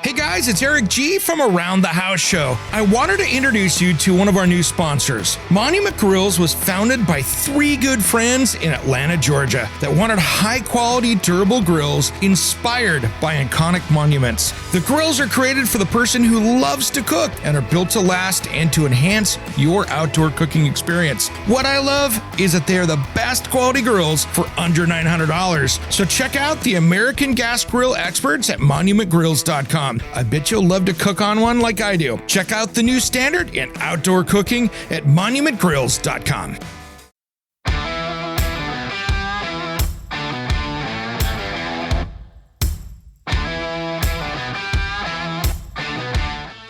Hey guys, it's Eric G from Around the House Show. I wanted to introduce you to one of our new sponsors. Monument Grills was founded by three good friends in Atlanta, Georgia that wanted high-quality, durable grills inspired by iconic monuments. The grills are created for the person who loves to cook and are built to last and to enhance your outdoor cooking experience. What I love is that they are the best quality grills for under $900. So check out the American Gas Grill experts at monumentgrills.com. I bet you'll love to cook on one like I do. Check out the new standard in outdoor cooking at monumentgrills.com.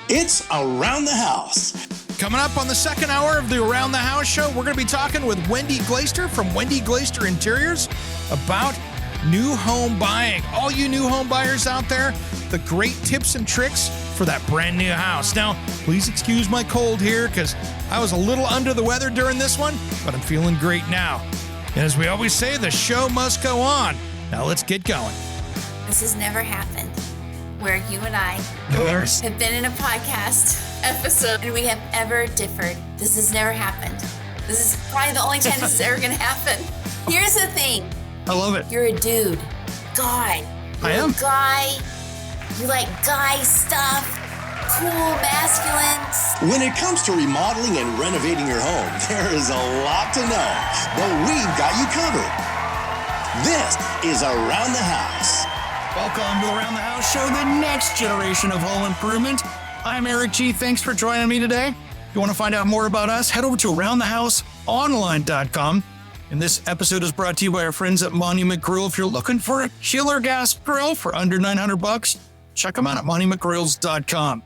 It's Around the House. Coming up on the second hour of the Around the House show, we're going to be talking with Wendy Glaister from Wendy Glaister Interiors about new home buying. All you new home buyers out there, the great tips and tricks for that brand new house. Now, please excuse my cold here because I was a little under the weather during this one, but I'm feeling great now. And as we always say, the show must go on. Now let's get going. This has never happened where you and I have been in a podcast episode and we have ever differed. This has never happened. This is probably the only time this is ever going to happen. Here's the thing. I love it. You're a dude. God. I am. A guy. You like guy stuff. Cool, masculine. When it comes to remodeling and renovating your home, there is a lot to know, but we've got you covered. This is Around the House. Welcome to Around the House Show, the next generation of home improvement. I'm Eric G. Thanks for joining me today. If you want to find out more about us, head over to aroundthehouseonline.com. And this episode is brought to you by our friends at Monument Grill. If you're looking for a killer gas grill for under $900, check them out at monumentgrills.com.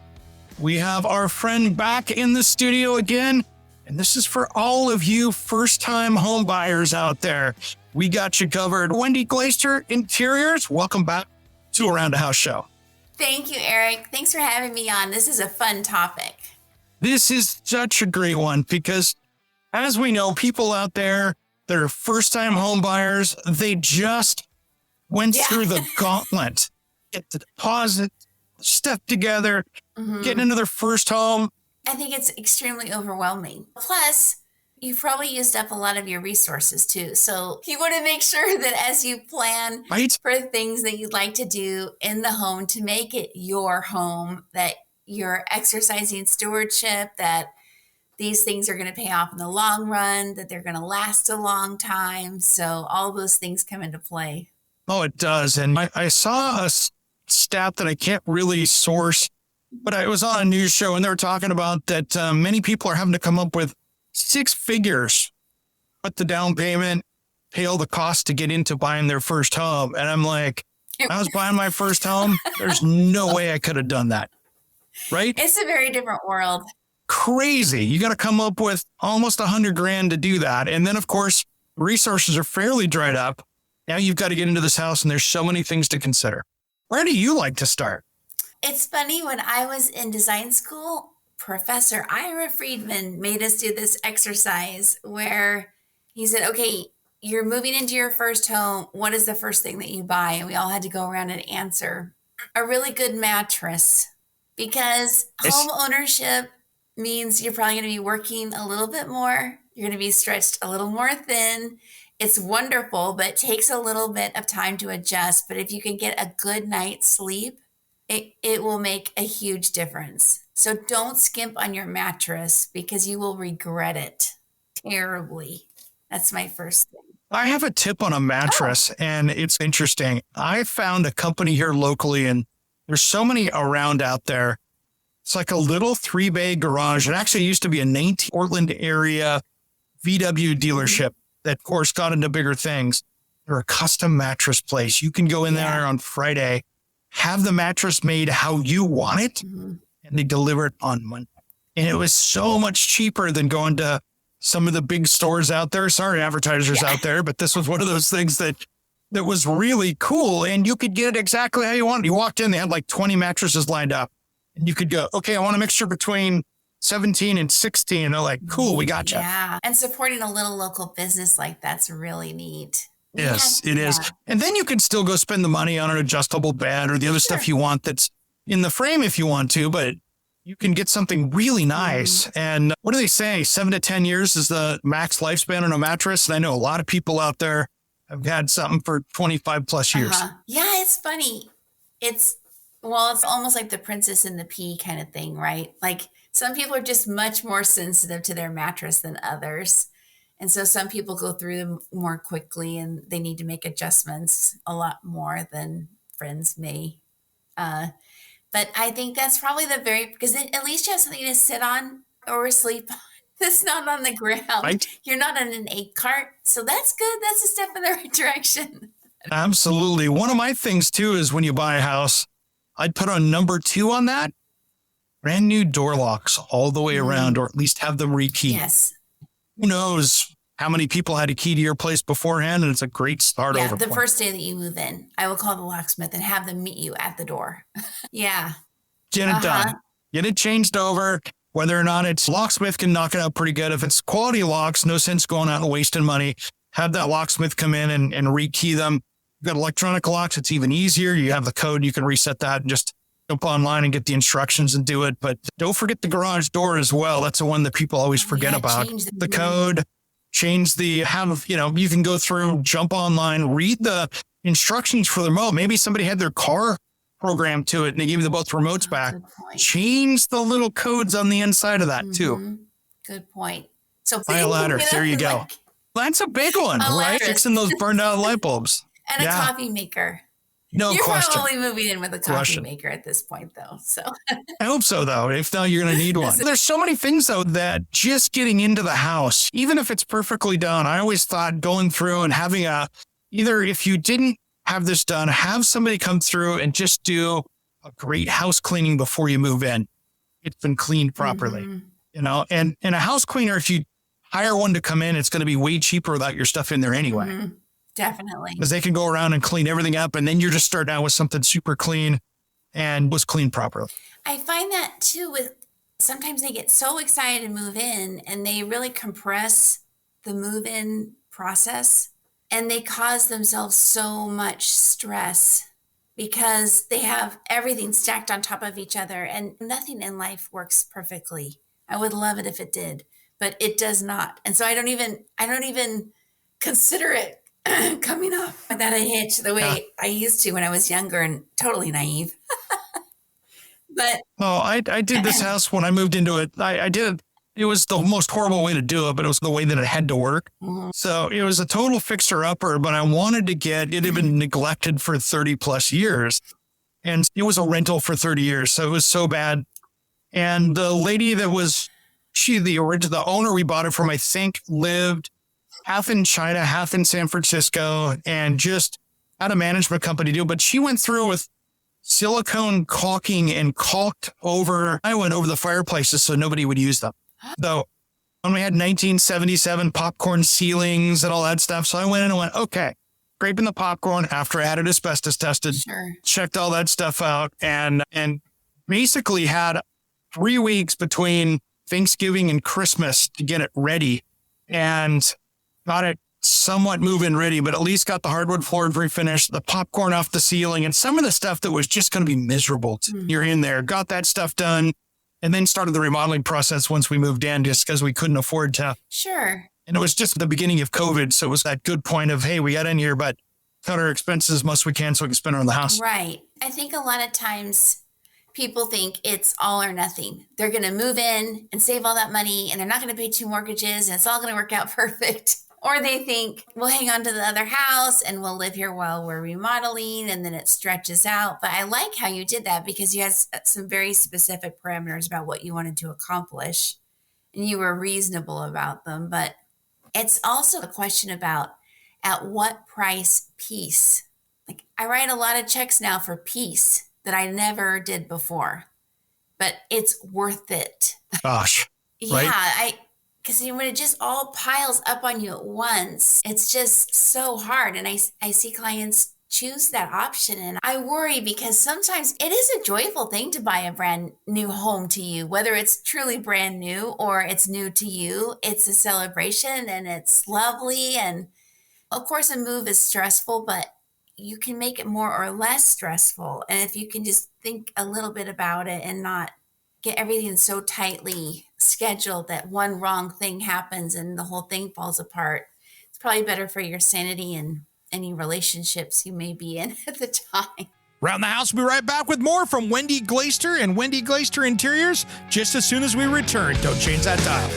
We have our friend back in the studio again, and this is for all of you first-time home buyers out there. We got you covered. Wendy Glaister Interiors, welcome back to Around the House Show. Thank you, Eric. Thanks for having me on. This is a fun topic. This is such a great one because, as we know, people out there that are first-time home buyers, they just went through the gauntlet. Get the deposit, stuff together, getting into their first home. I think it's extremely overwhelming. Plus, you've probably used up a lot of your resources too. So you want to make sure that as you plan for things that you'd like to do in the home to make it your home, that you're exercising stewardship, that these things are going to pay off in the long run, that they're going to last a long time. So all those things come into play. Oh, it does. And I saw a stat that I can't really source, but I was on a news show and they were talking about that many people are having to come up with 6 figures, put the down payment, pay all the costs to get into buying their first home. And I'm like, I was buying my first home. There's no way I could have done that. Right? It's a very different world. Crazy. You got to come up with almost $100,000 to do that. And then, of course, resources are fairly dried up. Now you've got to get into this house and there's so many things to consider. Where do you like to start? It's funny, when I was in design school, Professor Ira Friedman made us do this exercise where he said, okay, you're moving into your first home. What is the first thing that you buy? And we all had to go around and answer a really good mattress, because home ownership means you're probably going to be working a little bit more. You're going to be stretched a little more thin. It's wonderful, but it takes a little bit of time to adjust. But if you can get a good night's sleep, it will make a huge difference. So don't skimp on your mattress because you will regret it terribly. That's my first thing. I have a tip on a mattress, and it's interesting. I found a company here locally, and there's so many around out there. It's like a little 3-bay garage. It actually used to be a 19 Portland area VW dealership that, of course, got into bigger things. They're a custom mattress place. You can go in there on Friday, have the mattress made how you want it, and they deliver it on Monday. And it was so much cheaper than going to some of the big stores out there. Sorry, advertisers out there, but this was one of those things that was really cool. And you could get it exactly how you want it. You walked in, they had like 20 mattresses lined up. And you could go, okay, I want a mixture between 17 and 16. And they're like, cool, we got you. Yeah. And supporting a little local business like that's really neat. Yes, it is. And then you can still go spend the money on an adjustable bed or the other stuff you want that's in the frame if you want to, but you can get something really nice. And what do they say? 7 to 10 years is the max lifespan on a mattress. And I know a lot of people out there have had something for 25 plus years. Yeah, it's funny. It's almost like the princess and the pea kind of thing, right? Like some people are just much more sensitive to their mattress than others. And so some people go through them more quickly and they need to make adjustments a lot more than friends may. But I think that's probably because then at least you have something to sit on or sleep on. That's not on the ground. Right? You're not on an egg cart. So that's good. That's a step in the right direction. Absolutely. One of my things too is when you buy a house, I'd put on number 2 on that. Brand new door locks all the way around, or at least have them rekeyed. Yes. Who knows how many people had a key to your place beforehand, and it's a great start over. The first day that you move in, I will call the locksmith and have them meet you at the door. Yeah. Get it done. Get it changed over. Whether or not it's locksmith can knock it out pretty good. If it's quality locks, no sense going out and wasting money. Have that locksmith come in and rekey them. You've got electronic locks. It's even easier. You have the code. You can reset that and just jump online and get the instructions and do it. But don't forget the garage door as well. That's the one that people always forget about. The code, change you can go through, jump online, read the instructions for the remote. Maybe somebody had their car programmed to it and they gave you both remotes back. Change the little codes on the inside of that too. Good point. So buy a ladder. There you go. That's a big one, right? Fixing those burned out light bulbs. And a coffee maker. No question. You're probably moving in with a coffee maker at this point, though. So I hope so, though. If not, you're going to need one. There's so many things, though, that just getting into the house, even if it's perfectly done, I always thought going through and having either if you didn't have this done, have somebody come through and just do a great house cleaning before you move in. It's been cleaned properly, and a house cleaner, if you hire one to come in, it's going to be way cheaper without your stuff in there anyway. Definitely. Because they can go around and clean everything up, and then you're just starting out with something super clean and was cleaned properly. I find that too sometimes they get so excited to move in and they really compress the move-in process and they cause themselves so much stress because they have everything stacked on top of each other and nothing in life works perfectly. I would love it if it did, but it does not. And so I don't even consider it coming off without a hitch the way I used to when I was younger and totally naive. But I did this house when I moved into it. I did it. It was the most horrible way to do it, but it was the way that it had to work. So it was a total fixer upper, but I wanted to it had been neglected for 30 plus years. And it was a rental for 30 years. So it was so bad. And the lady that was, the owner we bought it from, I think lived half in China, half in San Francisco, and just had a management company do. But she went through with silicone caulking and caulked over. I went over the fireplaces so nobody would use them. So when we had 1977 popcorn ceilings and all that stuff, so I went in and went, okay, scraping the popcorn after I had it asbestos tested, checked all that stuff out, and basically had 3 weeks between Thanksgiving and Christmas to get it ready, and got it somewhat move-in ready, but at least got the hardwood floor refinished, the popcorn off the ceiling, and some of the stuff that was just going to be miserable. You're in there, got that stuff done, and then started the remodeling process once we moved in, just because we couldn't afford to. Sure. And it was just the beginning of COVID, so it was that good point of, hey, we got in here, but cut our expenses as much as we can so we can spend it on the house. Right. I think a lot of times people think it's all or nothing. They're going to move in and save all that money, and they're not going to pay 2 mortgages, and it's all going to work out perfect. Or they think, we'll hang on to the other house and we'll live here while we're remodeling, and then it stretches out. But I like how you did that because you had some very specific parameters about what you wanted to accomplish and you were reasonable about them. But it's also a question about at what price peace. Like I write a lot of checks now for peace that I never did before, but it's worth it. Gosh. Yeah, right? Because when it just all piles up on you at once, it's just so hard. And I see clients choose that option. And I worry because sometimes it is a joyful thing to buy a brand new home to you, whether it's truly brand new or it's new to you. It's a celebration and it's lovely. And of course, a move is stressful, but you can make it more or less stressful. And if you can just think a little bit about it and not get everything so tightly scheduled that one wrong thing happens and the whole thing falls apart, it's probably better for your sanity and any relationships you may be in at the time. Around the House, we'll be right back with more from Wendy Glaister and Wendy Glaister Interiors just as soon as we return. Don't change that dial.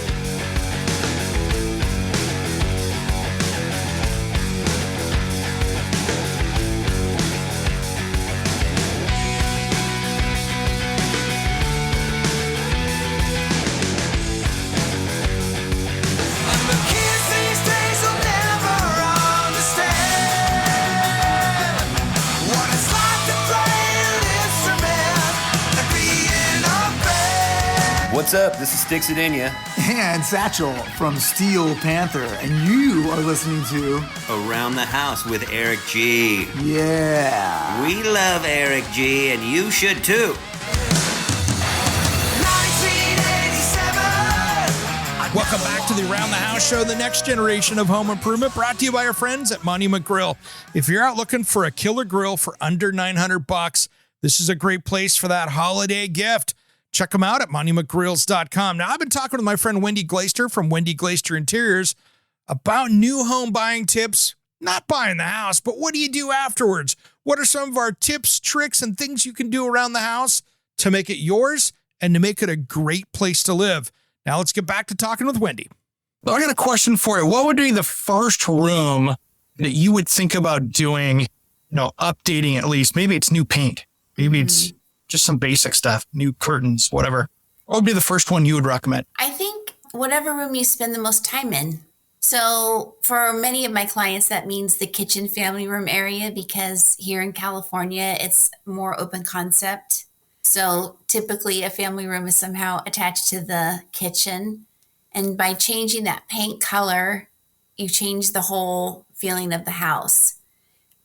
What's up? This is Sticks Adenia. And Satchel from Steel Panther. And you are listening to Around the House with Eric G. Yeah. We love Eric G, and you should too. 1987. Welcome back to the Around the House show, the next generation of home improvement, brought to you by our friends at Monument Grill. If you're out looking for a killer grill for under $900, this is a great place for that holiday gift. Check them out at monumentgrills.com. Now, I've been talking with my friend Wendy Glaister from Wendy Glaister Interiors about new home buying tips, not buying the house, but what do you do afterwards? What are some of our tips, tricks, and things you can do around the house to make it yours and to make it a great place to live? Now, let's get back to talking with Wendy. Well, I got a question for you. What would be the first room that you would think about doing, updating at least? Maybe it's new paint. Maybe it's just some basic stuff, new curtains, whatever. What would be the first one you would recommend? I think whatever room you spend the most time in. So for many of my clients, that means the kitchen family room area, because here in California, it's more open concept. So typically a family room is somehow attached to the kitchen. And by changing that paint color, you change the whole feeling of the house.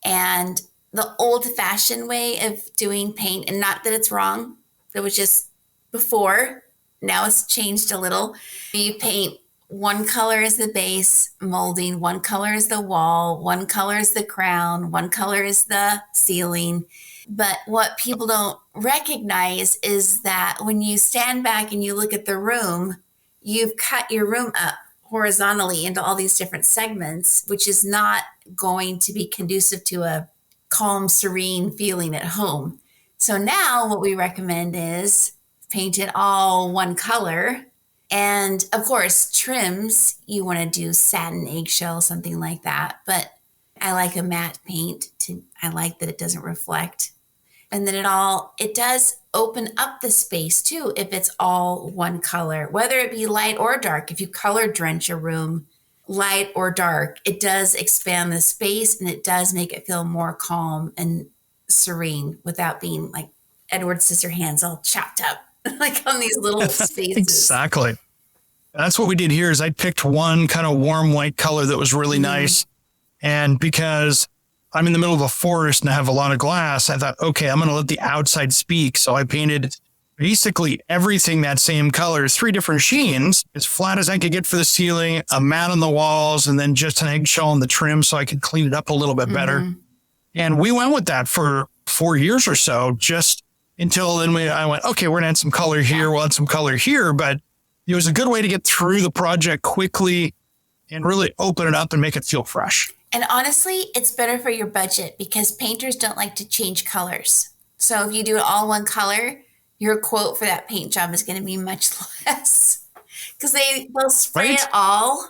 And the old-fashioned way of doing paint, and not that it's wrong, it was just before. Now it's changed a little. You paint one color is the base molding, one color is the wall, one color is the crown, one color is the ceiling. But what people don't recognize is that when you stand back and you look at the room, you've cut your room up horizontally into all these different segments, which is not going to be conducive to a calm, serene feeling at home. So now what we recommend is paint it all one color. And of course, trims, you want to do satin, eggshell, something like that. But I like a matte paint. I like that it doesn't reflect. And then it does open up the space too if it's all one color, whether it be light or dark. If you color drench a room, light or dark, it does expand the space and it does make it feel more calm and serene without being like Edward Scissorhands all chopped up like on these little spaces. Exactly. That's what we did here is I picked one kind of warm white color that was really nice. And because I'm in the middle of a forest and I have a lot of glass, I thought, okay, I'm going to let the outside speak. So I painted basically everything that same color, 3 different sheens, as flat as I could get for the ceiling, a mat on the walls, and then just an eggshell on the trim so I could clean it up a little bit better. And we went with that for 4 years or so, just until then I went, okay, we're going to add some color here, we'll add some color here. But it was a good way to get through the project quickly and really open it up and make it feel fresh. And honestly, it's better for your budget because painters don't like to change colors. So if you do it all one color, your quote for that paint job is going to be much less because they'll spray it all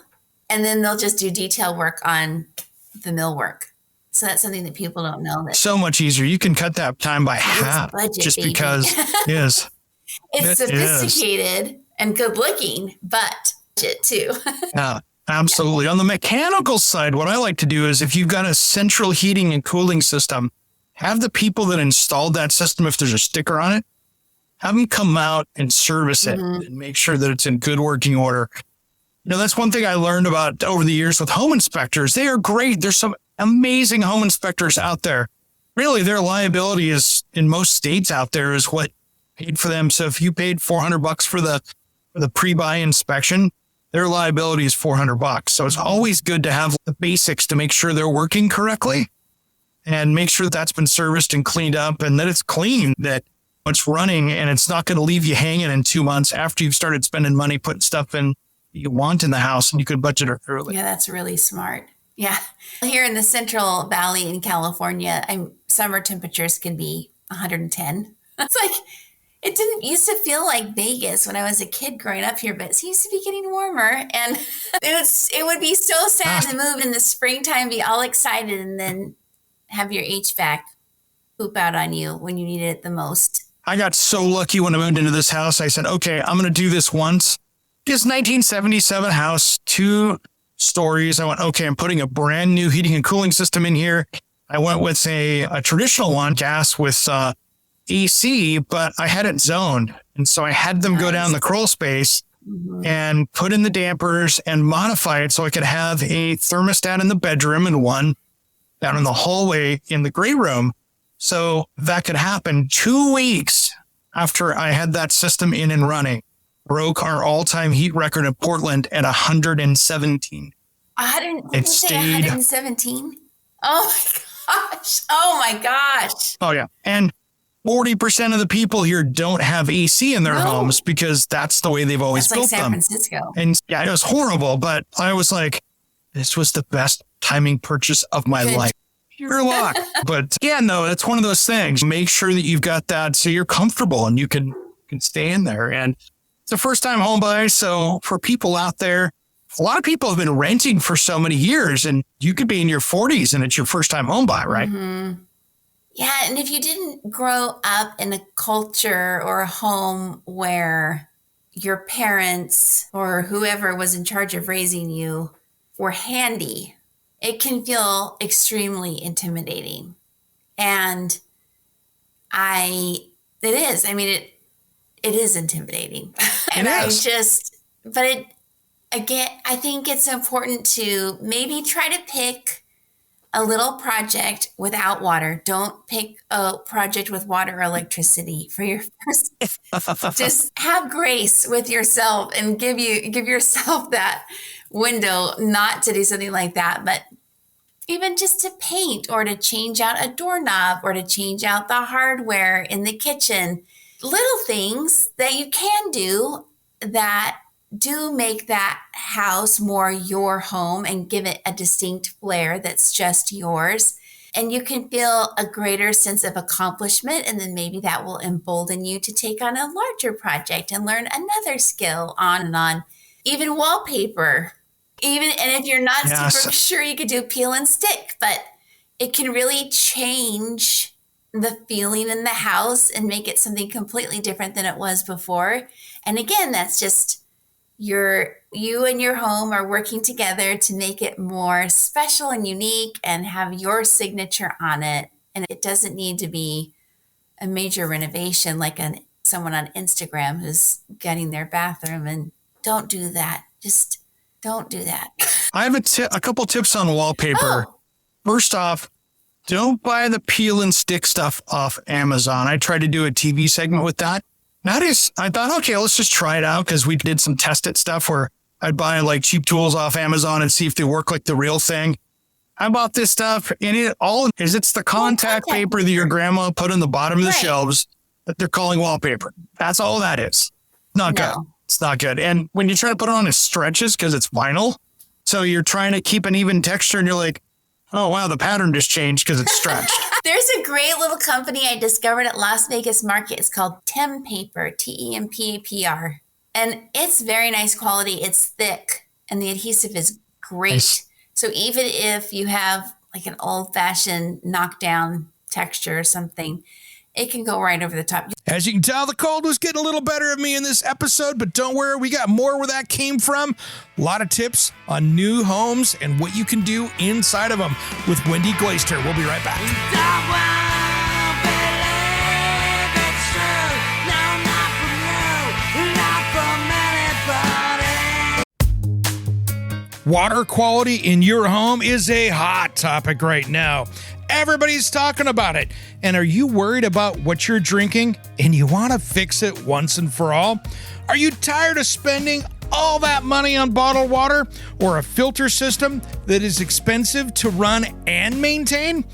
and then they'll just do detail work on the millwork. So that's something that people don't know. So much easier. You can cut that time by half just baby. Because it's sophisticated and good looking, but budget too. Yeah, absolutely. On the mechanical side, what I like to do is if you've got a central heating and cooling system, have the people that installed that system, if there's a sticker on it, have them come out and service it and make sure that it's in good working order. That's one thing I learned about over the years with home inspectors. They are great. There's some amazing home inspectors out there. Really, their liability is in most states out there is what paid for them. So if you paid $400 for the pre-buy inspection, their liability is $400. So it's always good to have the basics to make sure they're working correctly. and make sure that's been serviced and cleaned up and that it's clean, that it's running, and it's not going to leave you hanging in 2 months after you've started spending money putting stuff in you want in the house, and you could budget it early. Yeah, that's really smart. Yeah. Here in the Central Valley in California, summer temperatures can be 110. It's like, it didn't used to feel like Vegas when I was a kid growing up here, but it seems to be getting warmer. And it would be so sad to move in the springtime, be all excited, and then have your HVAC poop out on you when you needed it the most. I got so lucky when I moved into this house. I said, okay, I'm going to do this once. This 1977 house, 2 stories. I went, okay, I'm putting a brand new heating and cooling system in here. I went with a traditional one, gas with AC, but I had it zoned. And so I had them go down the crawl space and put in the dampers and modify it so I could have a thermostat in the bedroom and one down in the hallway in the gray room. So that could happen. 2 weeks after I had that system in and running, broke our all-time heat record in Portland at 117. It stayed 117? Oh my gosh. Oh my gosh. Oh yeah. And 40% of the people here don't have AC in their homes because that's the way they've always built San them. Francisco. And yeah, it was horrible, but I was like, this was the best timing purchase of my life. Pure luck. But yeah, no, it's one of those things. Make sure that you've got that so you're comfortable and you can stay in there. And it's a first-time home buyer. So for people out there, a lot of people have been renting for so many years, and you could be in your 40s and it's your first-time home buyer, right? Mm-hmm. Yeah, and if you didn't grow up in a culture or a home where your parents or whoever was in charge of raising you were handy, it can feel extremely intimidating. And it is intimidating. And I think it's important to maybe try to pick a little project without water. Don't pick a project with water or electricity for your first. Just have grace with yourself and give yourself that window not to do something like that, but even just to paint or to change out a doorknob or to change out the hardware in the kitchen. Little things that you can do that do make that house more your home and give it a distinct flair that's just yours. And you can feel a greater sense of accomplishment. And then maybe that will embolden you to take on a larger project and learn another skill, on and on. Even wallpaper. And if you're not super sure, you could do peel and stick, but it can really change the feeling in the house and make it something completely different than it was before. And again, that's just you and your home are working together to make it more special and unique and have your signature on it. And it doesn't need to be a major renovation like someone on Instagram who's getting their bathroom. And don't do that. Just don't do that. I have a couple tips on wallpaper. First off, don't buy the peel and stick stuff off Amazon. I tried to do a TV segment with that. I thought, okay, let's just try it out, because we did some test it stuff where I'd buy like cheap tools off Amazon and see if they work like the real thing. I bought this stuff, and it's the contact paper that your grandma put on the bottom of the shelves that they're calling wallpaper. That's all that is. Not good. It's not good. And when you try to put it on, it stretches because it's vinyl. So you're trying to keep an even texture, and you're like, oh, wow, the pattern just changed because it's stretched. There's a great little company I discovered at Las Vegas Market. It's called Tempaper, Tempapr. And it's very nice quality. It's thick, and the adhesive is great. Nice. So even if you have like an old-fashioned knockdown texture or something, it can go right over the top. As you can tell, the cold was getting a little better of me in this episode, but don't worry, we got more where that came from. A lot of tips on new homes and what you can do inside of them with Wendy Glaister. We'll be right back. Water quality in your home is a hot topic right now. Everybody's talking about it. And are you worried about what you're drinking and you want to fix it once and for all? Are you tired of spending all that money on bottled water or a filter system that is expensive to run and maintain?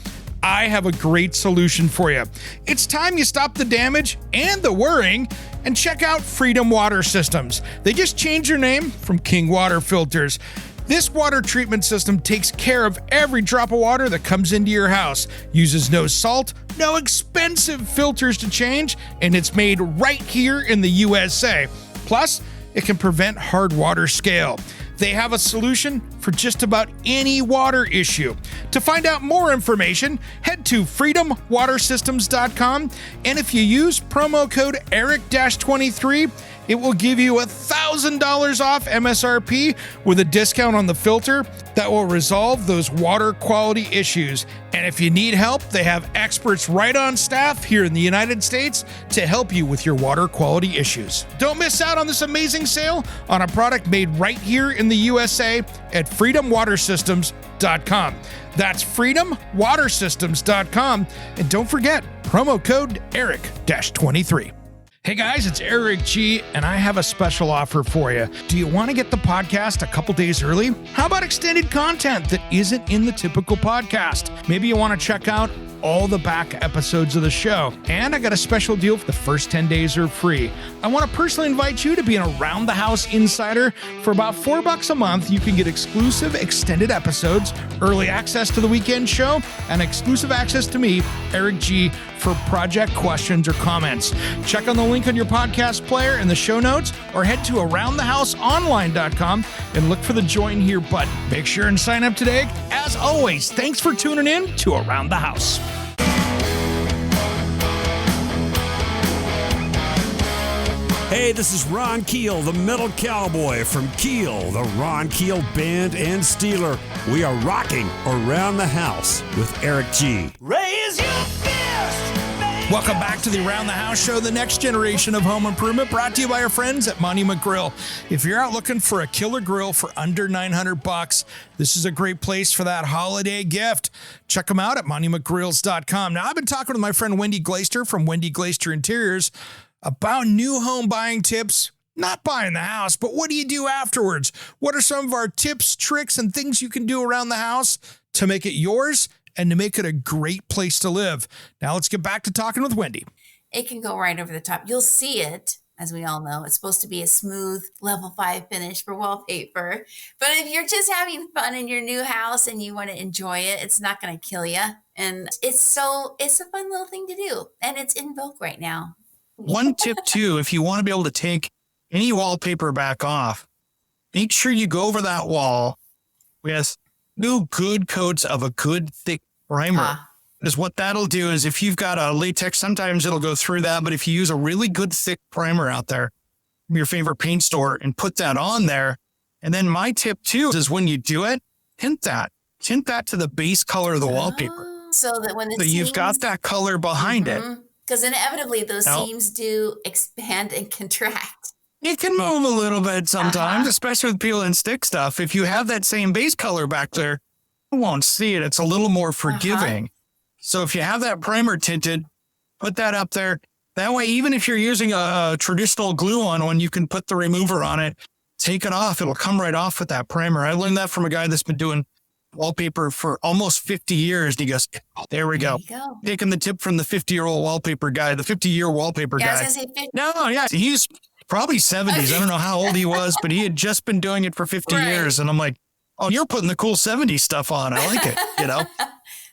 I have a great solution for you. It's time you stop the damage and the worrying and check out Freedom Water Systems. They just changed their name from King Water Filters. This water treatment system takes care of every drop of water that comes into your house, uses no salt, no expensive filters to change, and it's made right here in the USA. Plus, it can prevent hard water scale. They have a solution for just about any water issue. To find out more information, head to freedomwatersystems.com, and if you use promo code ERIC-23, it will give you $1,000 off MSRP with a discount on the filter that will resolve those water quality issues. And if you need help, they have experts right on staff here in the United States to help you with your water quality issues. Don't miss out on this amazing sale on a product made right here in the USA at freedomwatersystems.com. That's freedomwatersystems.com. And don't forget, promo code ERIC-23. Hey guys, it's Eric G, and I have a special offer for you. Do you want to get the podcast a couple days early? How about extended content that isn't in the typical podcast? Maybe you want to check out all the back episodes of the show. And I got a special deal for the first 10 days are free. I want to personally invite you to be an Around the House insider. For about $4 a month, you can get exclusive extended episodes, early access to the weekend show, and exclusive access to me, Eric G, for project questions or comments. Check on the link on your podcast player in the show notes, or head to aroundthehouseonline.com and look for the join here button. Make sure and sign up today. As always, thanks for tuning in to Around the House. Hey, this is Ron Keel, the Metal Cowboy from Keel, the Ron Keel Band and Steeler. We are rocking Around the House with Eric G. Raise your fist! Welcome back to the Around the House show, the next generation of home improvement, brought to you by our friends at Monument Grill. If you're out looking for a killer grill for under $900, this is a great place for that holiday gift. Check them out at monumentgrills.com. Now, I've been talking with my friend Wendy Glaister from Wendy Glaister Interiors about new home buying tips. Not buying the house, but what do you do afterwards? What are some of our tips, tricks, and things you can do around the house to make it yours and to make it a great place to live? Now let's get back to talking with Wendy. It can go right over the top. You'll see it, as we all know. It's supposed to be a smooth level 5 finish for wallpaper. But if you're just having fun in your new house and you want to enjoy it, it's not going to kill you. And it's a fun little thing to do. And it's in vogue right now. One tip too, if you want to be able to take any wallpaper back off, make sure you go over that wall with 2 good coats of a good thick primer. Because what that'll do is if you've got a latex, sometimes it'll go through that. But if you use a really good thick primer out there from your favorite paint store and put that on there. And then my tip too is when you do it, tint that to the base color of the wallpaper. So that when you've got that color behind it. Because inevitably those seams do expand and contract. It can move a little bit sometimes, especially with peel and stick stuff. If you have that same base color back there, you won't see it. It's a little more forgiving. So if you have that primer tinted, put that up there. That way, even if you're using a traditional glue on one, you can put the remover on it, take it off. It'll come right off with that primer. I learned that from a guy that's been doing wallpaper for almost 50 years. And he goes, there we go. Taking the tip from the 50-year-old wallpaper guy, the 50-year wallpaper guy. I was going to say 50. No, yeah, he's probably 70s. I don't know how old he was, but he had just been doing it for 50 years. And I'm like, oh, you're putting the cool 70s stuff on. I like it,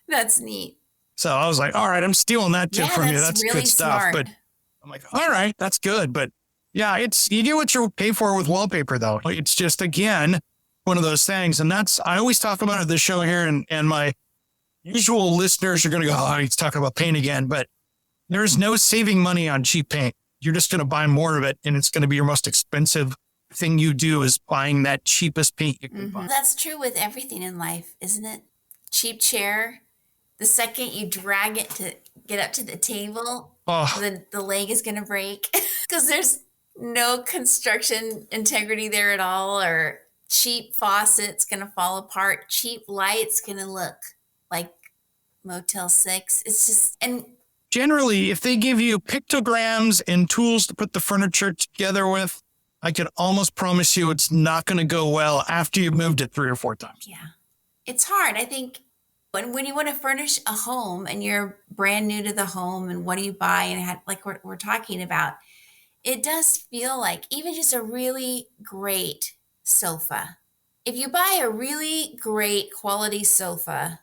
That's neat. So I was like, all right, I'm stealing that tip from you. That's really good stuff. smart. But I'm like, all right, that's good. But yeah, you get what you pay for with wallpaper, though. It's just, again, one of those things. And I always talk about it at the show here, and my usual listeners are going to go, oh, he's talking about paint again. But there's no saving money on cheap paint. You're just going to buy more of it, and it's going to be your most expensive thing you do is buying that cheapest paint you can buy. That's true with everything in life, isn't it? Cheap chair. The second you drag it to get up to the table, the leg is going to break because there's no construction integrity there at all, or cheap faucet's going to fall apart. Cheap light's going to look like Motel 6. It's just, and generally, if they give you pictograms and tools to put the furniture together with, I can almost promise you it's not going to go well after you've moved it 3 or 4 times. Yeah. It's hard. I think And when you want to furnish a home and you're brand new to the home and what do you buy and like we're talking about, it does feel like even just a really great sofa. If you buy a really great quality sofa,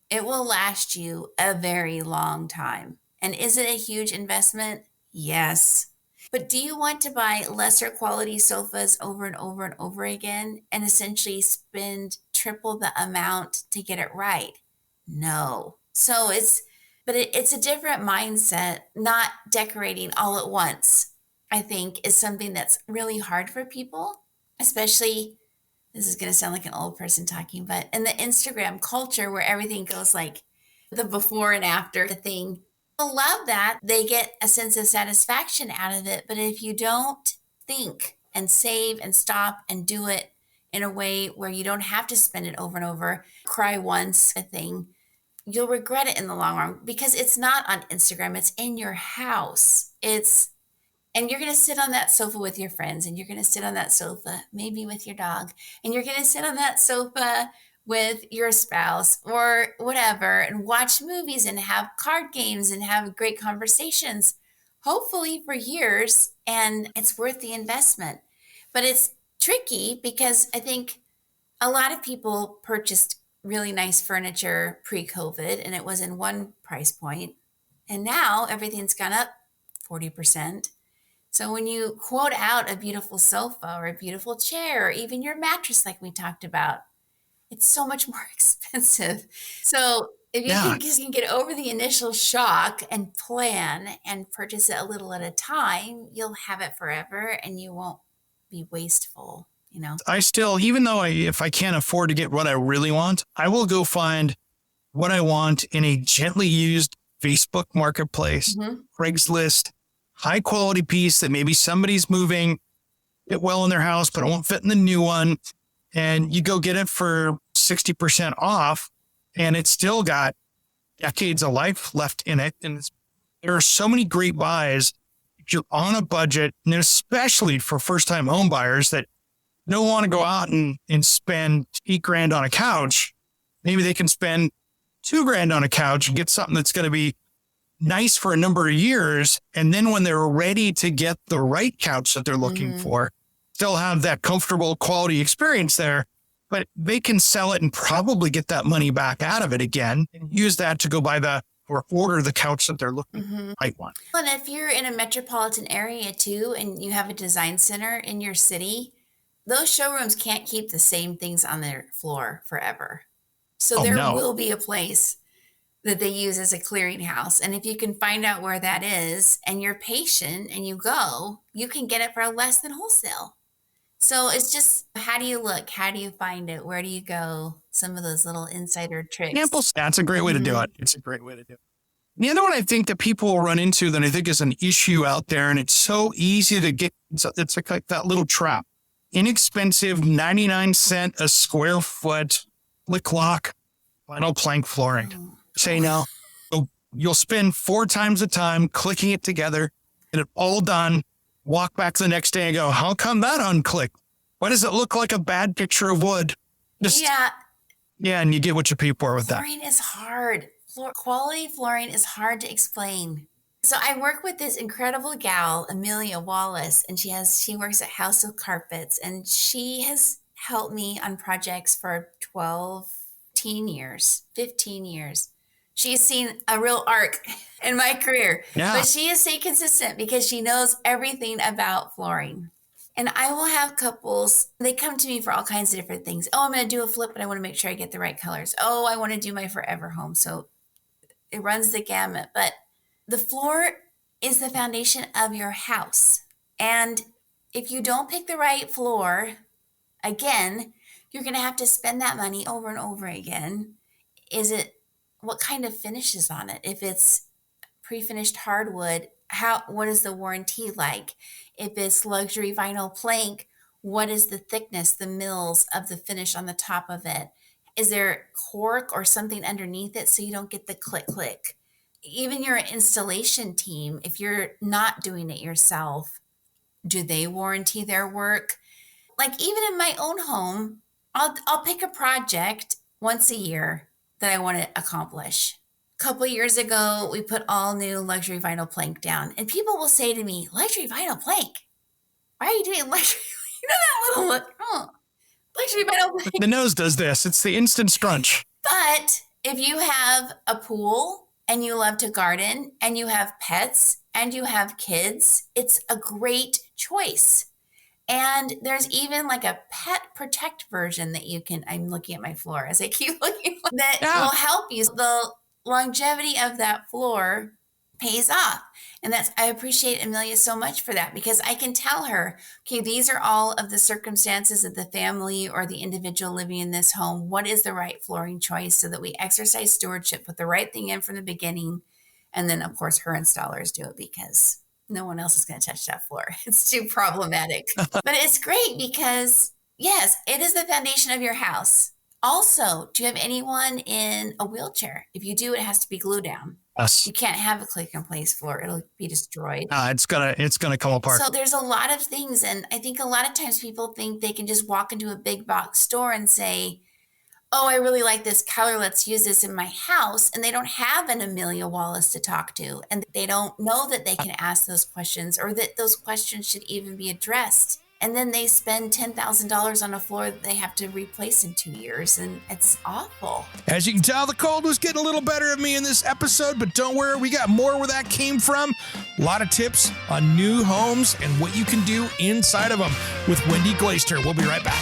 it will last you a very long time. And is it a huge investment? Yes. But do you want to buy lesser quality sofas over and over and over again and essentially spend triple the amount to get it right? No. So it's a different mindset. Not decorating all at once, I think, is something that's really hard for people, especially, this is going to sound like an old person talking, but in the Instagram culture where everything goes like the before and after thing, people love that. They get a sense of satisfaction out of it. But if you don't think and save and stop and do it in a way where you don't have to spend it over and over, cry once a thing, you'll regret it in the long run because it's not on Instagram. It's in your house. And you're going to sit on that sofa with your friends, and you're going to sit on that sofa, maybe with your dog, and you're going to sit on that sofa with your spouse or whatever, and watch movies and have card games and have great conversations, hopefully for years. And it's worth the investment. But it's tricky because I think a lot of people purchased really nice furniture pre-COVID and it was in one price point. And now everything's gone up 40%. So when you quote out a beautiful sofa or a beautiful chair, or even your mattress, like we talked about, it's so much more expensive. So if you can get over the initial shock and plan and purchase it a little at a time, you'll have it forever and you won't be wasteful, you know? I still, even though if I can't afford to get what I really want, I will go find what I want in a gently used Facebook marketplace, Craigslist, high quality piece that maybe somebody's moving it well in their house, but it won't fit in the new one. And you go get it for 60% off and it's still got decades of life left in it. And there are so many great buys if you're on a budget, and especially for first time home buyers that don't want to go out and spend $8,000 on a couch. Maybe they can spend $2,000 on a couch and get something that's going to be nice for a number of years. And then when they're ready to get the right couch that they're looking for, still have that comfortable quality experience there, but they can sell it and probably get that money back out of it again and use that to go buy or order the couch that they're looking for. Right one. And if you're in a metropolitan area too, and you have a design center in your city, those showrooms can't keep the same things on their floor forever. So there will be a place that they use as a clearinghouse. And if you can find out where that is and you're patient and you go, you can get it for less than wholesale. So it's just, how do you look? How do you find it? Where do you go? Some of those little insider tricks. That's a great way to do it. It's a great way to do it. The other one I think that people will run into that I think is an issue out there, and it's so easy to get, it's like that little trap. Inexpensive 99 cents a square foot lick lock vinyl plank flooring. Say no. You'll spend 4 times the time clicking it together, get it all done, walk back the next day and go, how come that unclicked? Why does it look like a bad picture of wood? Yeah, and you get what you pay for with that. Flooring is hard. Quality flooring is hard to explain. So I work with this incredible gal, Amelia Wallace, and she works at House of Carpets, and she has helped me on projects for 15 years. She's seen a real arc in my career, but she has stayed consistent because she knows everything about flooring. And I will have couples, they come to me for all kinds of different things. Oh, I'm going to do a flip, but I want to make sure I get the right colors. Oh, I want to do my forever home. So it runs the gamut. But the floor is the foundation of your house. And if you don't pick the right floor, again, you're going to have to spend that money over and over again. What kind of finish is on it? If it's pre-finished hardwood, what is the warranty like? If it's luxury vinyl plank, what is the thickness, the mils of the finish on the top of it? Is there cork or something underneath it so you don't get the click click? Even your installation team, if you're not doing it yourself, do they warranty their work? Like even in my own home, I'll pick a project once a year that I want to accomplish. A couple of years ago, we put all new luxury vinyl plank down, and people will say to me, luxury vinyl plank? Why are you doing luxury? You know that little look? Oh, luxury vinyl plank. The nose does this. It's the instant scrunch. But if you have a pool and you love to garden and you have pets and you have kids, it's a great choice. And there's even like a pet protect version that you can, I'm looking at my floor as I keep looking, that will help you. The longevity of that floor pays off. And I appreciate Amelia so much for that, because I can tell her, okay, these are all of the circumstances of the family or the individual living in this home. What is the right flooring choice, so that we exercise stewardship, put the right thing in from the beginning. And then of course her installers do it, because no one else is going to touch that floor. It's too problematic. But it's great because, yes, it is the foundation of your house. Also, do you have anyone in a wheelchair? If you do, it has to be glued down. Yes. You can't have a click and place floor. It'll be destroyed. It's gonna come apart. So there's a lot of things. And I think a lot of times people think they can just walk into a big box store and say, oh, I really like this color, let's use this in my house. And they don't have an Amelia Wallace to talk to. And they don't know that they can ask those questions, or that those questions should even be addressed. And then they spend $10,000 on a floor that they have to replace in 2 years. And it's awful. As you can tell, the cold was getting a little better of me in this episode, but don't worry, we got more where that came from. A lot of tips on new homes and what you can do inside of them with Wendy Glaister. We'll be right back.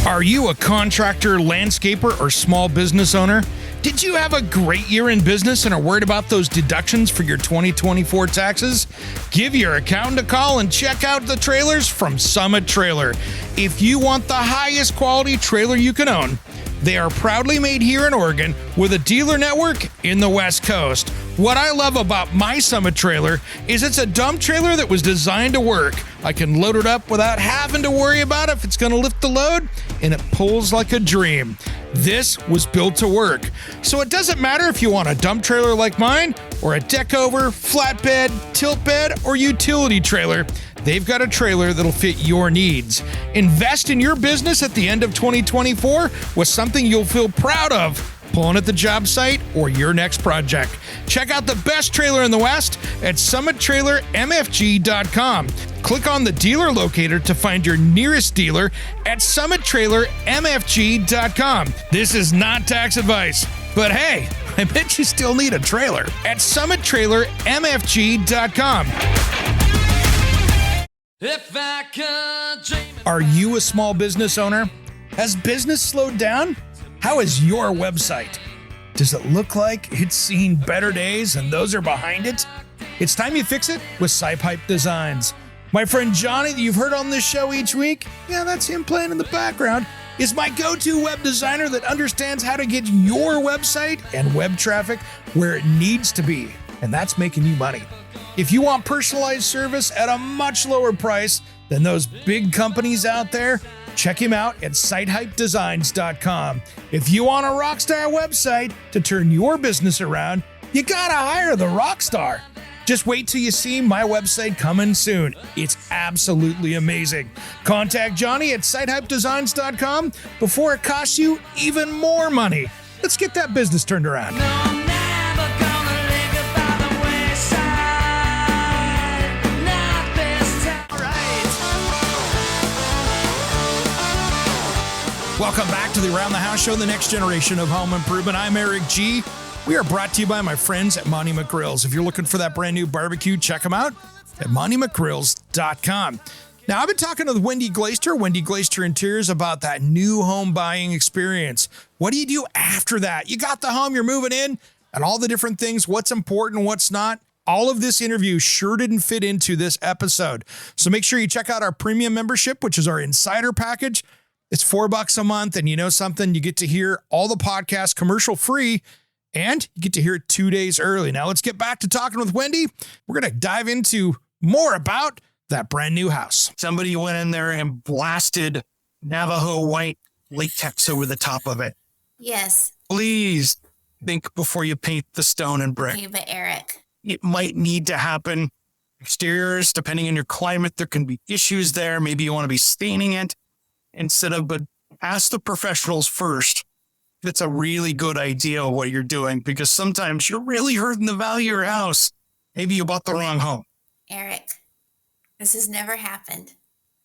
Are you a contractor, landscaper, or small business owner? Did you have a great year in business and are worried about those deductions for your 2024 taxes? Give your accountant a call and check out the trailers from Summit Trailer. If you want the highest quality trailer you can own, they are proudly made here in Oregon with a dealer network in the West Coast. What I love about my Summit trailer is it's a dump trailer that was designed to work. I can load it up without having to worry about if it's going to lift the load, and it pulls like a dream. This was built to work. So it doesn't matter if you want a dump trailer like mine, or a deck over, flatbed, tilt bed, or utility trailer. They've got a trailer that'll fit your needs. Invest in your business at the end of 2024 with something you'll feel proud of, pulling at the job site or your next project. Check out the best trailer in the West at summittrailermfg.com. Click on the dealer locator to find your nearest dealer at summittrailermfg.com. This is not tax advice, but hey, I bet you still need a trailer at summittrailermfg.com. If I could dream. Are you a small business owner? Has business slowed down? How is your website? Does it look like it's seen better days and those are behind it? It's time you fix it with SciPipe Designs. My friend Johnny, that you've heard on this show each week, yeah, that's him playing in the background, is my go-to web designer that understands how to get your website and web traffic where it needs to be, and that's making you money. If you want personalized service at a much lower price than those big companies out there, check him out at sitehypedesigns.com. If you want a rockstar website to turn your business around, you gotta hire the rockstar. Just wait till you see my website coming soon. It's absolutely amazing. Contact Johnny at sitehypedesigns.com before it costs you even more money. Let's get that business turned around. Welcome back to the Around the House Show, the next generation of home improvement. I'm Eric G. We are brought to you by my friends at Monument Grills. If you're looking for that brand new barbecue, check them out at monumentgrills.com. Now, I've been talking with Wendy Glaister, Wendy Glaister Interiors, about that new home buying experience. What do you do after that? You got the home, you're moving in, and all the different things, what's important, what's not. All of this interview sure didn't fit into this episode. So make sure you check out our premium membership, which is our insider package. It's $4 a month, and you know something? You get to hear all the podcasts commercial free, and you get to hear it 2 days early. Now let's get back to talking with Wendy. We're going to dive into more about that brand new house. Somebody went in there and blasted Navajo white latex over the top of it. Yes. Please think before you paint the stone and brick. Okay, but Eric. It might need to happen. Exteriors, depending on your climate, there can be issues there. Maybe you want to be staining it instead of, but ask the professionals first if it's a really good idea what you're doing, because sometimes you're really hurting the value of your house. Maybe you bought the wrong home. Eric, this has never happened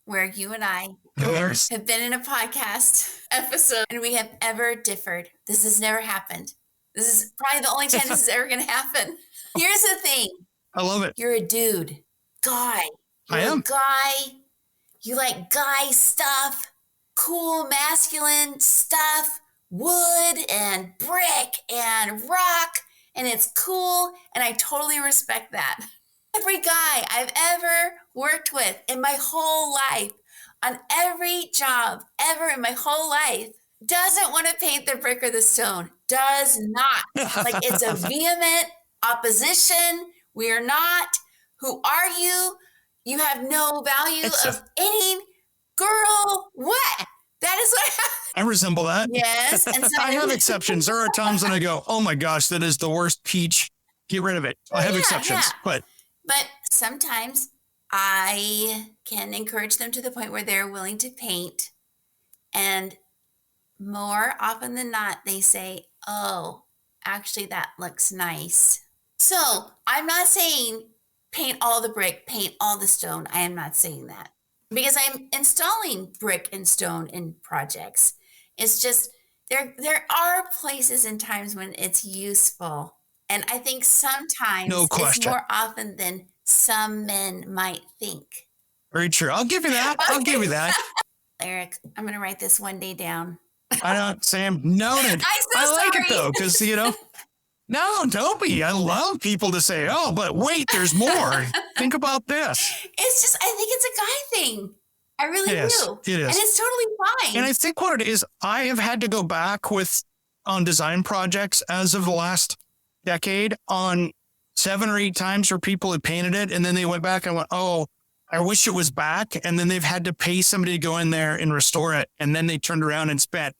where you and I There's- have been in a podcast episode and we have ever differed. This has never happened. This is probably the only time this is ever going to happen. Here's the thing. I love it. You're a dude. Guy. You're I am. a guy. You like guy stuff. Cool, masculine stuff. Wood and brick and rock. And it's cool. And I totally respect that. Every guy I've ever worked with in my whole life, on every job ever in my whole life, doesn't want to paint the brick or the stone. Does not. Like, it's a vehement opposition. We are not. Who are you? You have no value of any girl. What? That is what I resemble that. Yes. And so I have exceptions. There are times when I go, oh my gosh, that is the worst peach. Get rid of it. I have exceptions, but sometimes I can encourage them to the point where they're willing to paint. And more often than not, they say, oh, actually, that looks nice. So I'm not saying paint all the brick, paint all the stone. I am not saying that because I'm installing brick and stone in projects. It's just there are places and times when it's useful. And I think sometimes No it's question. more often than some men might think. Very true. I'll give you that. I'll give you that. Eric, I'm going to write this one day down. I don't, Sam, noted. I like it though, because, no, don't be. I love people to say, oh, but wait, there's more. Think about this. It's just, I think it's a guy thing. I really do. It is. And it's totally fine. And I think what it is, I have had to go back on design projects as of the last decade on 7 or 8 times where people had painted it. And then they went back and went, oh, I wish it was back. And then they've had to pay somebody to go in there and restore it. And then they turned around and spent,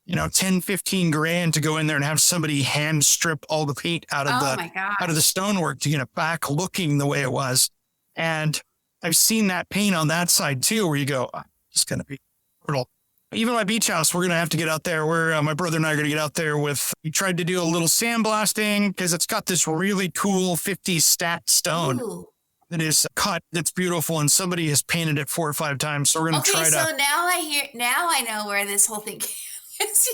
10, 15 grand to go in there and have somebody hand strip all the paint out of the stonework to get it back looking the way it was. And I've seen that paint on that side too, where you go, oh, it's going to be brutal. Even my beach house, we're going to have to get out there where my brother and I are going to get out there we tried to do a little sandblasting because it's got this really cool 50s stat stone. Ooh. That is cut. That's beautiful. And somebody has painted it 4 or 5 times. So we're going to try to. So now I know where this whole thing is.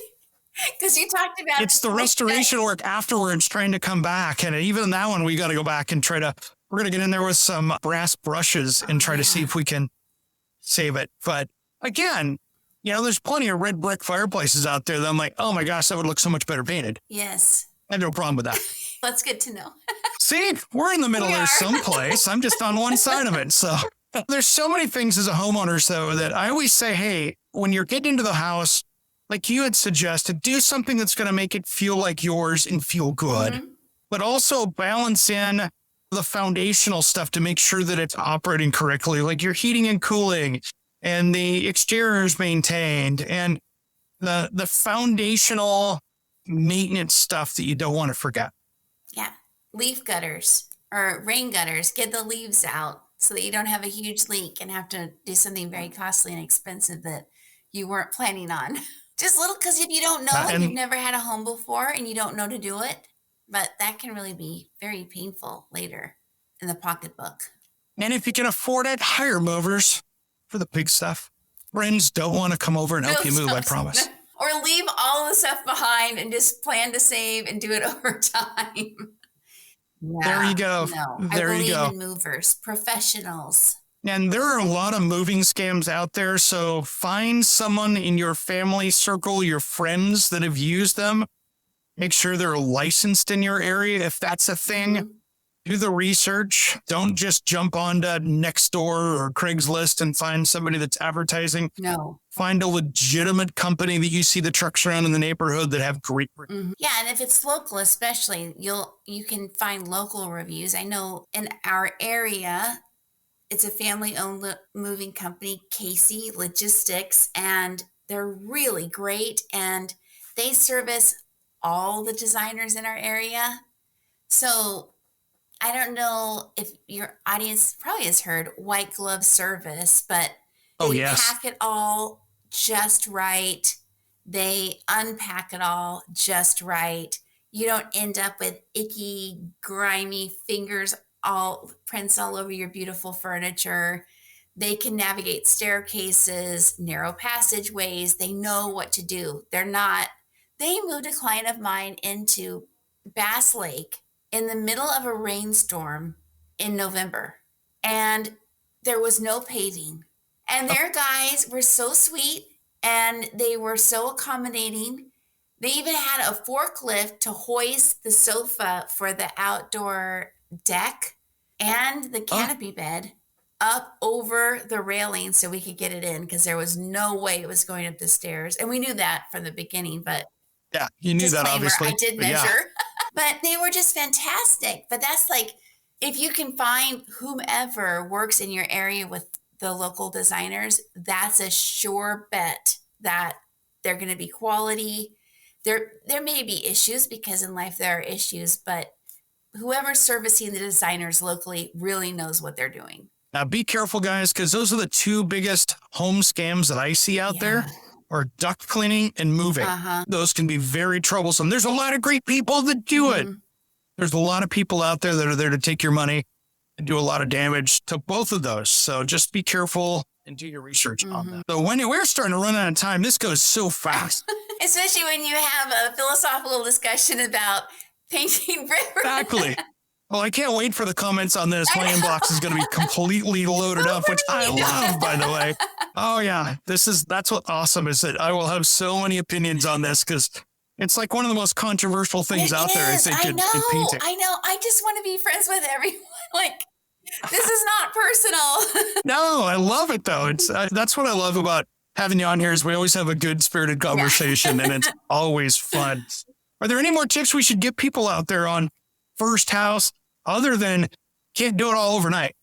Because you talked about it's the restoration work afterwards trying to come back. And even that one, we got to go back and we're going to get in there with some brass brushes and try to see if we can save it. But again, there's plenty of red brick fireplaces out there that I'm like, oh my gosh, that would look so much better painted. Yes. I have no problem with that. That's good to know. See, we're in the middle there someplace. I'm just on one side of it. So there's so many things as a homeowner, though, that I always say, hey, when you're getting into the house, like you had suggested, do something that's going to make it feel like yours and feel good, but also balance in the foundational stuff to make sure that it's operating correctly, like your heating and cooling and the exterior is maintained and the foundational maintenance stuff that you don't want to forget. Yeah. Leaf gutters or rain gutters, get the leaves out so that you don't have a huge leak and have to do something very costly and expensive that you weren't planning on. Just little, because if you don't know, and you've never had a home before and you don't know to do it, but that can really be very painful later in the pocketbook. And if you can afford it, hire movers for the big stuff. Friends don't want to come over and help you move, I promise. Or leave all the stuff behind and just plan to save and do it over time. Yeah, there you go. No, there you go. I believe in movers, professionals. And there are a lot of moving scams out there. So find someone in your family circle, your friends that have used them. Make sure they're licensed in your area. If that's a thing, do the research. Don't just jump onto Nextdoor or Craigslist and find somebody that's advertising. No. Find a legitimate company that you see the trucks around in the neighborhood that have great. Yeah, and if it's local, especially, you can find local reviews. I know in our area, it's a family-owned moving company, Casey Logistics, and they're really great. And they service all the designers in our area. So I don't know if your audience probably has heard white glove service, but they pack it all just right. They unpack it all just right. You don't end up with icky, grimy fingers, all prints all over your beautiful furniture. They can navigate staircases, narrow passageways. They know what to do. They moved a client of mine into Bass Lake in the middle of a rainstorm in November, and there was no paving. And their guys were so sweet and they were so accommodating. They even had a forklift to hoist the sofa for the outdoor deck and the canopy bed up over the railing so we could get it in, because there was no way it was going up the stairs. And we knew that from the beginning, but Yeah, you knew that, obviously. I did But measure. yeah. But they were just fantastic. But that's like, if you can find whomever works in your area with the local designers, that's a sure bet that they're going to be quality. There may be issues, because in life there are issues, but whoever's servicing the designers locally really knows what they're doing. Now, be careful, guys, because those are the two biggest home scams that I see out there, are duct cleaning and moving. Those can be very troublesome. There's a lot of great people that do it. There's a lot of people out there that are there to take your money and do a lot of damage to both of those. So just be careful and do your research on that. So Wendy, we're starting to run out of time. This goes so fast. Especially when you have a philosophical discussion about painting rivers. Exactly. Well, I can't wait for the comments on this. My inbox is going to be completely loaded up, which I love, by the way. Oh, yeah. That's what awesome is, that I will have so many opinions on this, because it's like one of the most controversial things out there, I think, in painting. I know. I just want to be friends with everyone. Like, this is not personal. No, I love it, though. That's what I love about having you on here, is we always have a good-spirited conversation, and it's always fun. Are there any more tips we should give people out there on first house, other than can't do it all overnight?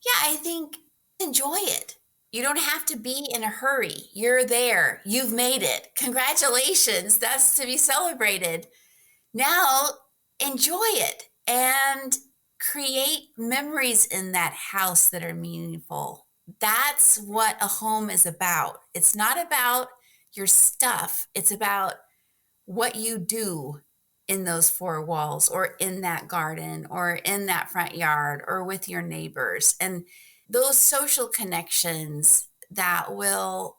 Yeah, I think enjoy it. You don't have to be in a hurry. You're there. You've made it. Congratulations. That's to be celebrated. Now, enjoy it and create memories in that house that are meaningful. That's what a home is about. It's not about your stuff. It's about what you do in those four walls, or in that garden, or in that front yard, or with your neighbors. And those social connections that will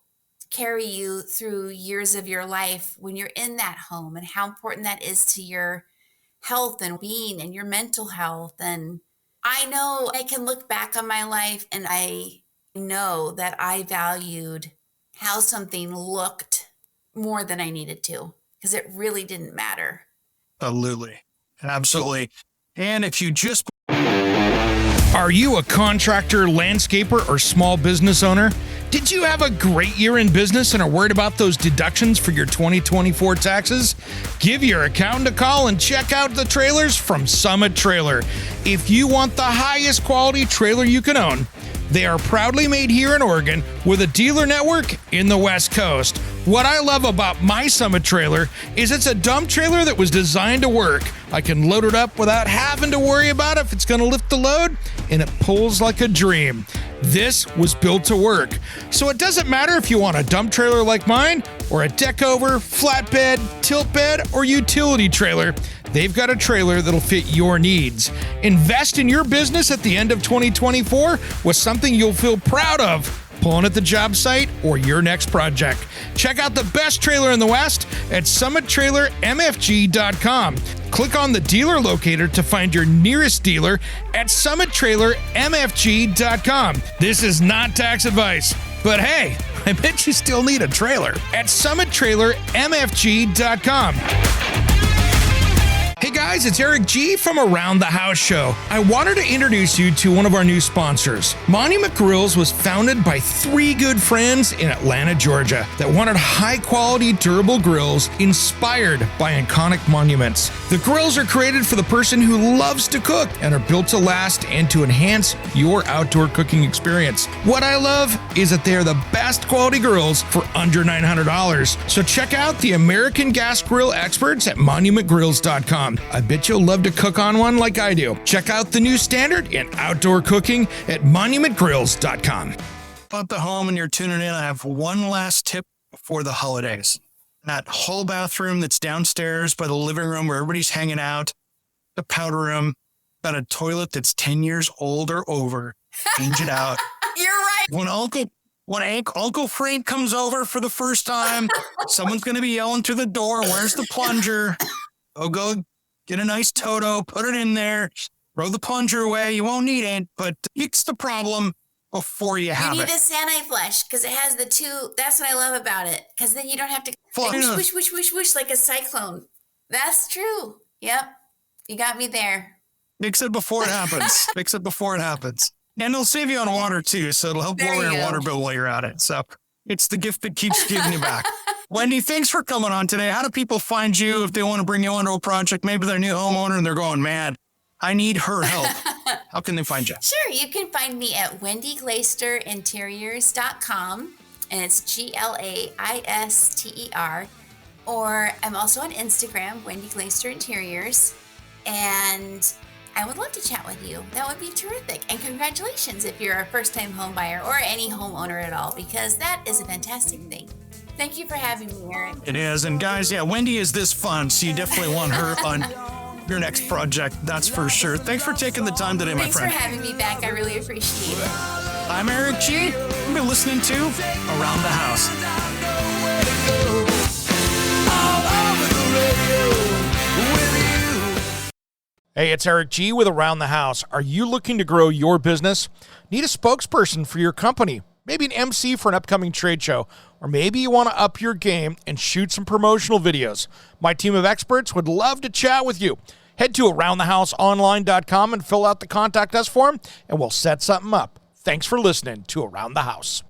carry you through years of your life when you're in that home, and how important that is to your health and being and your mental health. And I know I can look back on my life, and I know that I valued how something looked more than I needed to, because it really didn't matter. Absolutely. And if you just... Are you a contractor, landscaper, or small business owner? Did you have a great year in business and are worried about those deductions for your 2024 taxes? Give your accountant a call and check out the trailers from Summit Trailer. If you want the highest quality trailer you can own, they are proudly made here in Oregon with a dealer network in the West Coast. What I love about my Summit Trailer is it's a dump trailer that was designed to work. I can load it up without having to worry about if it's going to lift the load, and it pulls like a dream. This was built to work. So it doesn't matter if you want a dump trailer like mine, or a deck over, flatbed, tilt bed, or utility trailer. They've got a trailer that'll fit your needs. Invest in your business at the end of 2024 with something you'll feel proud of pulling at the job site or your next project. Check out the best trailer in the West at summittrailermfg.com. Click on the dealer locator to find your nearest dealer at summittrailermfg.com. This is not tax advice, but hey, I bet you still need a trailer at summittrailermfg.com. Hey guys, it's Eric G from Around the House Show. I wanted to introduce you to one of our new sponsors. Monument Grills was founded by three good friends in Atlanta, Georgia that wanted high-quality, durable grills inspired by iconic monuments. The grills are created for the person who loves to cook and are built to last and to enhance your outdoor cooking experience. What I love is that they are the best quality grills for under $900. So check out the American Gas Grill experts at monumentgrills.com. I bet you'll love to cook on one like I do. Check out the new standard in outdoor cooking at monumentgrills.com. About the home and you're tuning in, I have one last tip for the holidays. That whole bathroom that's downstairs by the living room where everybody's hanging out, the powder room, got a toilet that's 10 years old or over. Change it out. You're right. When Uncle Frank comes over for the first time, someone's going to be yelling through the door, "Where's the plunger?" Go get a nice Toto, put it in there, throw the plunger away. You won't need it, but fix the problem before you have You it. need a Sani-flush because it has the two. That's what I love about it. Because then you don't have to whoosh, whoosh, whoosh, whoosh like a cyclone. That's true. Yep. You got me there. Fix it before it happens. Fix it before it happens. And it'll save you on water too, so it'll help There lower you your go. water bill while you're at it. So it's the gift that keeps giving you back. Wendy, thanks for coming on today. How do people find you if they want to bring you onto a project? Maybe they're a new homeowner and they're going, "Man, I need her help." How can they find you? Sure. You can find me at wendyglaisterinteriors.com, and it's GLAISTER. Or I'm also on Instagram, Wendy Glaister Interiors. And I would love to chat with you. That would be terrific. And congratulations if you're a first-time home buyer or any homeowner at all, because that is a fantastic thing. Thank you for having me, Eric. It is. And guys, yeah, Wendy is this fun, so you definitely want her on your next project. That's for sure. Thanks for taking the time today, my Thanks friend. for having me back. I really appreciate it. I'm Eric G. You've been listening to Around the House. Hey, it's Eric G with Around the House. Are you looking to grow your business? Need a spokesperson for your company? Maybe an MC for an upcoming trade show? Or maybe you want to up your game and shoot some promotional videos? My team of experts would love to chat with you. Head to aroundthehouseonline.com and fill out the Contact Us form, and we'll set something up. Thanks for listening to Around the House.